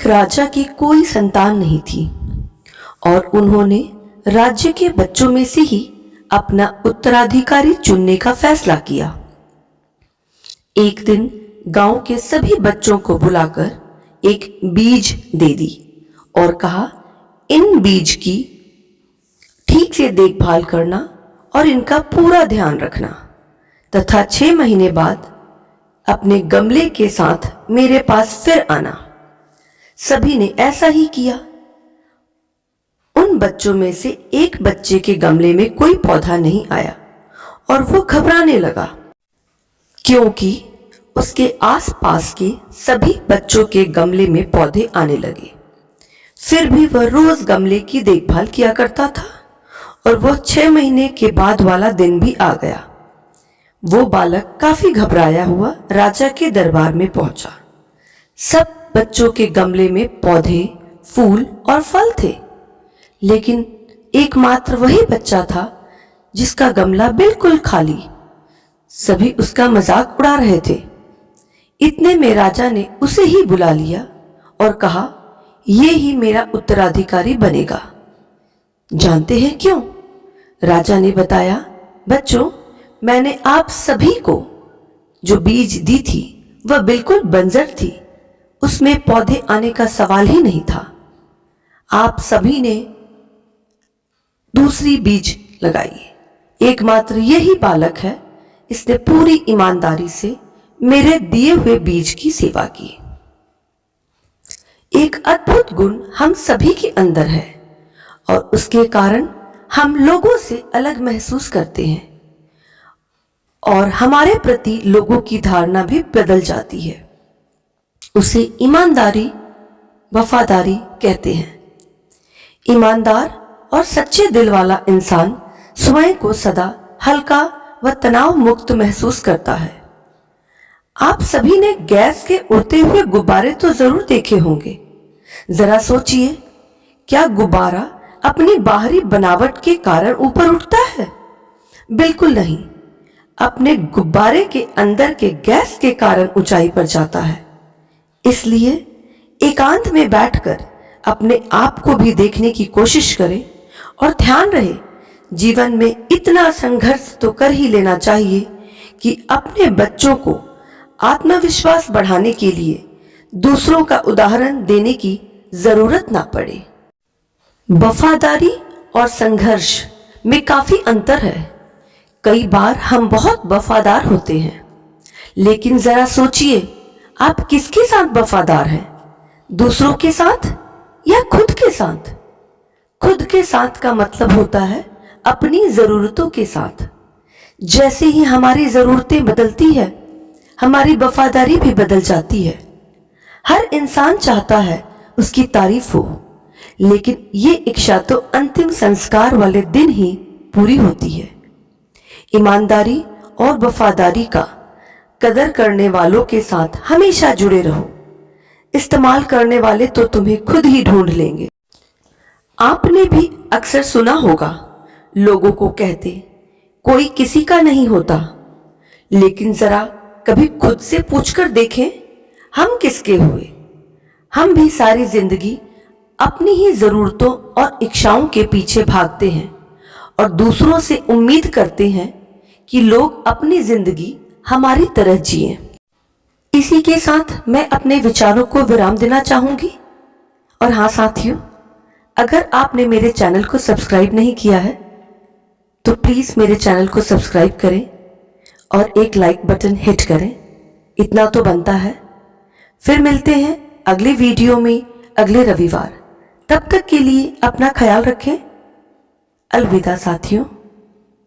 एक राजा की कोई संतान नहीं थी और उन्होंने राज्य के बच्चों में से ही अपना उत्तराधिकारी चुनने का फैसला किया। एक दिन गांव के सभी बच्चों को बुलाकर एक बीज दे दी और कहा, इन बीज की ठीक से देखभाल करना और इनका पूरा ध्यान रखना तथा 6 महीने बाद अपने गमले के साथ मेरे पास फिर आना। सभी ने ऐसा ही किया। उन बच्चों में से एक बच्चे के गमले में कोई पौधा नहीं आया और वो घबराने लगा, क्योंकि उसके आसपास के सभी बच्चों के गमले में पौधे आने लगे। फिर भी वह रोज गमले की देखभाल किया करता था और वह 6 महीने के बाद वाला दिन भी आ गया। वो बालक काफी घबराया हुआ राजा के दरबार में पहुंचा। सब बच्चों के गमले में पौधे, फूल और फल थे, लेकिन एकमात्र वही बच्चा था जिसका गमला बिल्कुल खाली। सभी उसका मजाक उड़ा रहे थे। इतने में राजा ने उसे ही बुला लिया और कहा, ये ही मेरा उत्तराधिकारी बनेगा। जानते हैं क्यों? राजा ने बताया, बच्चों, मैंने आप सभी को जो बीज दी थी वह बिल्कुल बंजर थी, उसमें पौधे आने का सवाल ही नहीं था। आप सभी ने दूसरी बीज लगाई। एकमात्र यही बालक है, इसने पूरी ईमानदारी से मेरे दिए हुए बीज की सेवा की। एक अद्भुत गुण हम सभी के अंदर है और उसके कारण हम लोगों से अलग महसूस करते हैं और हमारे प्रति लोगों की धारणा भी बदल जाती है। उसे ईमानदारी, वफादारी कहते हैं। ईमानदार और सच्चे दिल वाला इंसान स्वयं को सदा हल्का व तनाव मुक्त महसूस करता है। आप सभी ने गैस के उड़ते हुए गुब्बारे तो जरूर देखे होंगे। जरा सोचिए, क्या गुब्बारा अपनी बाहरी बनावट के कारण ऊपर उठता है? बिल्कुल नहीं। अपने गुब्बारे के अंदर के गैस के कारण ऊंचाई पर जाता है। इसलिए एकांत में बैठकर अपने आप को भी देखने की कोशिश करें और ध्यान रहे, जीवन में इतना संघर्ष तो कर ही लेना चाहिए कि अपने बच्चों को आत्मविश्वास बढ़ाने के लिए दूसरों का उदाहरण देने की जरूरत ना पड़े। वफादारी और संघर्ष में काफी अंतर है। कई बार हम बहुत वफादार होते हैं, लेकिन जरा सोचिए, आप किसके साथ वफादार हैं? दूसरों के साथ या खुद के साथ? खुद के साथ का मतलब होता है अपनी जरूरतों के साथ। जैसे ही हमारी जरूरतें बदलती है, हमारी वफादारी भी बदल जाती है। हर इंसान चाहता है उसकी तारीफ हो, लेकिन ये इच्छा तो अंतिम संस्कार वाले दिन ही पूरी होती है। ईमानदारी और वफादारी का कदर करने वालों के साथ हमेशा जुड़े रहो। इस्तेमाल करने वाले तो तुम्हें खुद ही ढूंढ लेंगे। आपने भी अक्सर सुना होगा लोगों को कहते, कोई किसी का नहीं होता। लेकिन जरा कभी खुद से पूछकर देखें, हम किसके हुए? हम भी सारी जिंदगी अपनी ही जरूरतों और इच्छाओं के पीछे भागते हैं और दूसरों से उम्मीद करते हैं कि लोग अपनी जिंदगी हमारी तरह जिएं। इसी के साथ मैं अपने विचारों को विराम देना चाहूंगी। और हाँ साथियों, अगर आपने मेरे चैनल को सब्सक्राइब नहीं किया है तो प्लीज मेरे चैनल को सब्सक्राइब करें और एक लाइक बटन हिट करें। इतना तो बनता है। फिर मिलते हैं अगले वीडियो में अगले रविवार। तब तक के लिए अपना ख्याल रखें। अलविदा साथियों।